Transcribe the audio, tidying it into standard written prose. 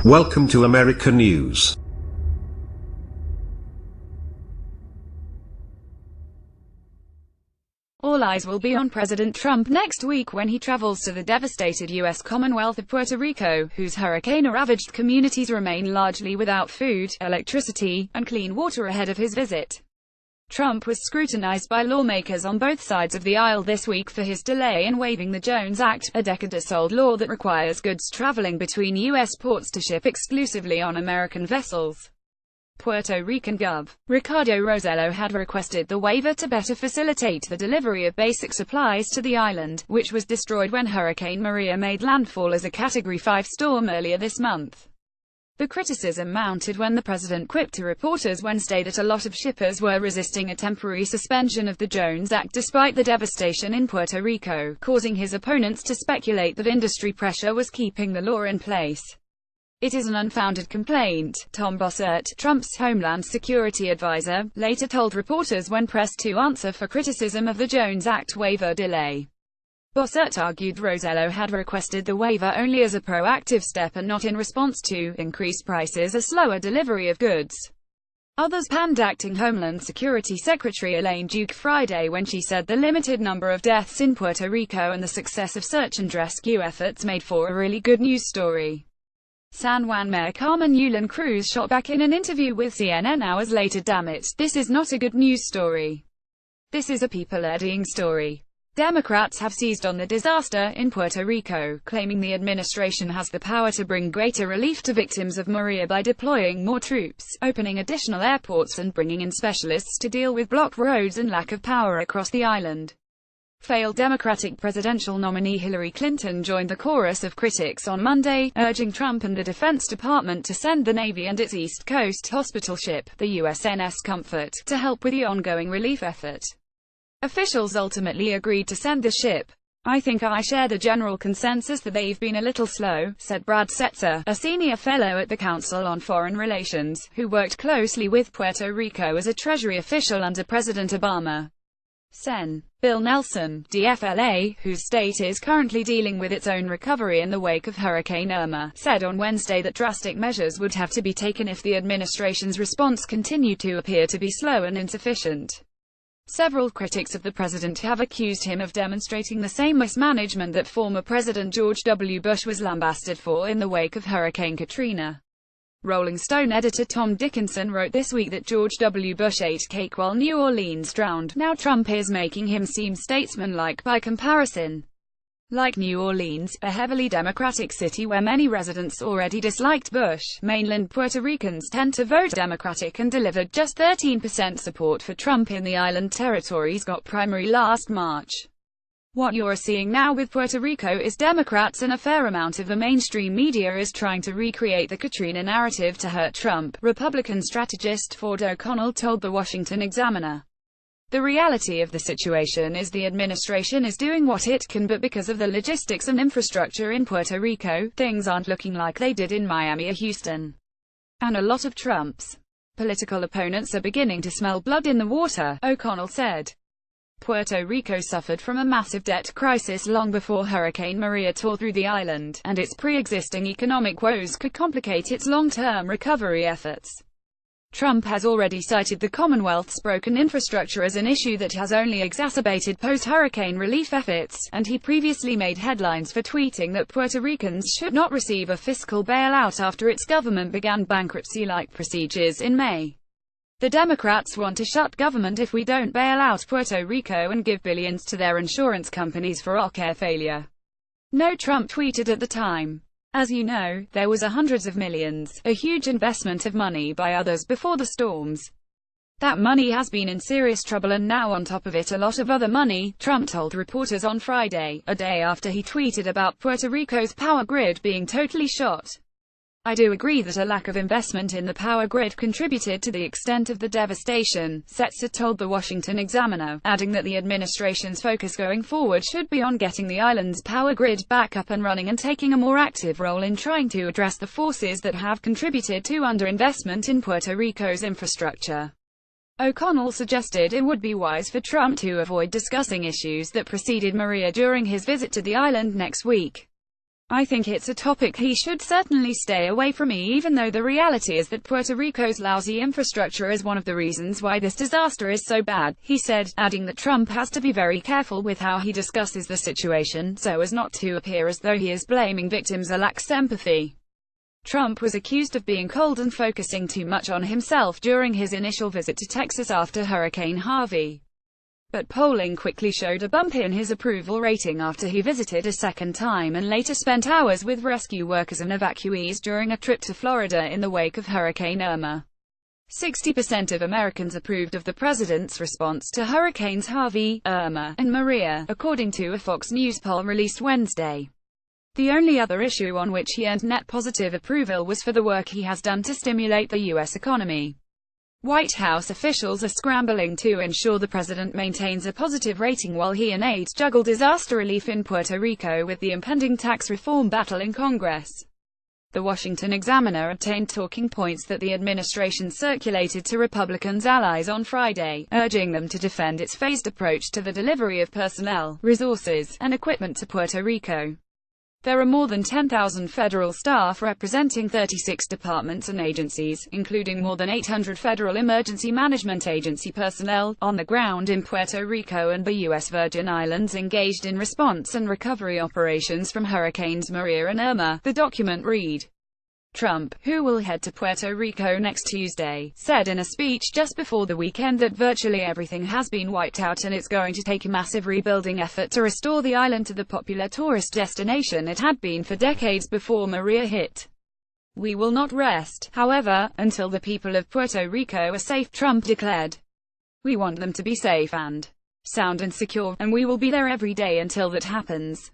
Welcome to America News. All eyes will be on President Trump next week when he travels to the devastated U.S. Commonwealth of Puerto Rico, whose hurricane-ravaged communities remain largely without food, electricity, and clean water ahead of his visit. Trump was scrutinized by lawmakers on both sides of the aisle this week for his delay in waiving the Jones Act, a decades-old law that requires goods traveling between U.S. ports to ship exclusively on American vessels. Puerto Rican Gov. Ricardo Rossello had requested the waiver to better facilitate the delivery of basic supplies to the island, which was destroyed when Hurricane Maria made landfall as a Category 5 storm earlier this month. The criticism mounted when the president quipped to reporters Wednesday that a lot of shippers were resisting a temporary suspension of the Jones Act despite the devastation in Puerto Rico, causing his opponents to speculate that industry pressure was keeping the law in place. It is an unfounded complaint, Tom Bossert, Trump's Homeland Security advisor, later told reporters when pressed to answer for criticism of the Jones Act waiver delay. Bossert argued Rossello had requested the waiver only as a proactive step and not in response to increased prices or slower delivery of goods. Others panned Acting Homeland Security Secretary Elaine Duke Friday when she said the limited number of deaths in Puerto Rico and the success of search and rescue efforts made for a really good news story. San Juan Mayor Carmen Yulín Cruz shot back in an interview with CNN hours later, "Damn it, this is not a good news story. This is a people-eddying story." Democrats have seized on the disaster in Puerto Rico, claiming the administration has the power to bring greater relief to victims of Maria by deploying more troops, opening additional airports and bringing in specialists to deal with blocked roads and lack of power across the island. Failed Democratic presidential nominee Hillary Clinton joined the chorus of critics on Monday, urging Trump and the Defense Department to send the Navy and its East Coast hospital ship, the USNS Comfort, to help with the ongoing relief effort. Officials ultimately agreed to send the ship. "I think I share the general consensus that they've been a little slow," said Brad Setzer, a senior fellow at the Council on Foreign Relations, who worked closely with Puerto Rico as a Treasury official under President Obama. Sen. Bill Nelson, DFLA, whose state is currently dealing with its own recovery in the wake of Hurricane Irma, said on Wednesday that drastic measures would have to be taken if the administration's response continued to appear to be slow and insufficient. Several critics of the president have accused him of demonstrating the same mismanagement that former President George W. Bush was lambasted for in the wake of Hurricane Katrina. Rolling Stone editor Tom Dickinson wrote this week that George W. Bush ate cake while New Orleans drowned. Now Trump is making him seem statesmanlike by comparison. Like New Orleans, a heavily Democratic city where many residents already disliked Bush, mainland Puerto Ricans tend to vote Democratic and delivered just 13% support for Trump in the island territory's got primary last March. What you're seeing now with Puerto Rico is Democrats, and a fair amount of the mainstream media is trying to recreate the Katrina narrative to hurt Trump, Republican strategist Ford O'Connell told the Washington Examiner. The reality of the situation is the administration is doing what it can, but because of the logistics and infrastructure in Puerto Rico, things aren't looking like they did in Miami or Houston. And a lot of Trump's political opponents are beginning to smell blood in the water, O'Connell said. Puerto Rico suffered from a massive debt crisis long before Hurricane Maria tore through the island, and its pre-existing economic woes could complicate its long-term recovery efforts. Trump has already cited the Commonwealth's broken infrastructure as an issue that has only exacerbated post-hurricane relief efforts, and he previously made headlines for tweeting that Puerto Ricans should not receive a fiscal bailout after its government began bankruptcy-like procedures in May. The Democrats want to shut government if we don't bail out Puerto Rico and give billions to their insurance companies for care failure. No, Trump tweeted at the time. As you know, there was hundreds of millions, a huge investment of money by others before the storms. That money has been in serious trouble, and now on top of it a lot of other money, Trump told reporters on Friday, a day after he tweeted about Puerto Rico's power grid being totally shot. "I do agree that a lack of investment in the power grid contributed to the extent of the devastation," Setzer told the Washington Examiner, adding that the administration's focus going forward should be on getting the island's power grid back up and running and taking a more active role in trying to address the forces that have contributed to underinvestment in Puerto Rico's infrastructure. O'Connell suggested it would be wise for Trump to avoid discussing issues that preceded Maria during his visit to the island next week. I think it's a topic he should certainly stay away from, even though the reality is that Puerto Rico's lousy infrastructure is one of the reasons why this disaster is so bad, he said, adding that Trump has to be very careful with how he discusses the situation, so as not to appear as though he is blaming victims or lacks empathy. Trump was accused of being cold and focusing too much on himself during his initial visit to Texas after Hurricane Harvey. But polling quickly showed a bump in his approval rating after he visited a second time and later spent hours with rescue workers and evacuees during a trip to Florida in the wake of Hurricane Irma. 60% of Americans approved of the president's response to Hurricanes Harvey, Irma, and Maria, according to a Fox News poll released Wednesday. The only other issue on which he earned net positive approval was for the work he has done to stimulate the U.S. economy. White House officials are scrambling to ensure the president maintains a positive rating while he and aides juggle disaster relief in Puerto Rico with the impending tax reform battle in Congress. The Washington Examiner obtained talking points that the administration circulated to Republicans' allies on Friday, urging them to defend its phased approach to the delivery of personnel, resources, and equipment to Puerto Rico. There are more than 10,000 federal staff representing 36 departments and agencies, including more than 800 Federal Emergency Management Agency personnel, on the ground in Puerto Rico and the U.S. Virgin Islands engaged in response and recovery operations from Hurricanes Maria and Irma, the document read. Trump, who will head to Puerto Rico next Tuesday, said in a speech just before the weekend that virtually everything has been wiped out and it's going to take a massive rebuilding effort to restore the island to the popular tourist destination it had been for decades before Maria hit. We will not rest, however, until the people of Puerto Rico are safe, Trump declared. We want them to be safe and sound and secure, and we will be there every day until that happens.